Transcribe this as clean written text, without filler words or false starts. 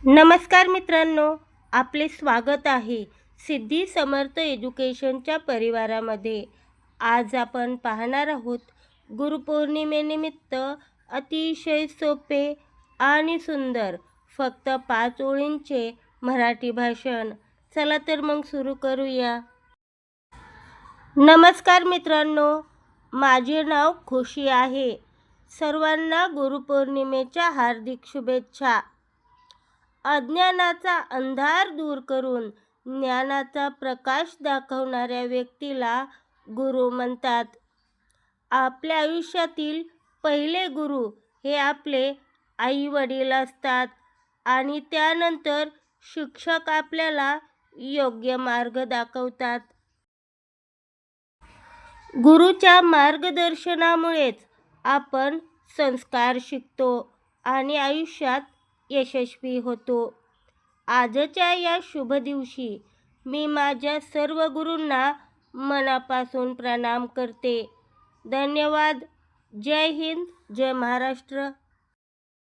नमस्कार मित्रांनो, आपले स्वागत आहे सिद्धी समर्थ एज्युकेशनच्या परिवारामध्ये. आज आपण पाहणार आहोत गुरुपौर्णिमेनिमित्त अतिशय सोपे आणि सुंदर फक्त 5 ओळींचे मराठी भाषण. चला तर मग सुरू करूया. नमस्कार मित्रांनो, माझे नाव खुशी आहे. सर्वांना गुरुपौर्णिमेच्या हार्दिक शुभेच्छा. अज्ञानाचा अंधार दूर करून ज्ञानाचा प्रकाश दाखवणाऱ्या व्यक्तीला गुरु म्हणतात. आपल्या आयुष्यातील पहिले गुरु हे आपले आई वडील असतात आणि त्यानंतर शिक्षक आपल्याला योग्य मार्ग दाखवतात. गुरुच्या मार्गदर्शनामुळेच आपण संस्कार शिकतो आणि आयुष्यात यशस्वी होतो. आजच्या या शुभ दिवशी मी माझ्या सर्व गुरूंना मनापासून प्रणाम करते. धन्यवाद. जय हिंद, जय महाराष्ट्र.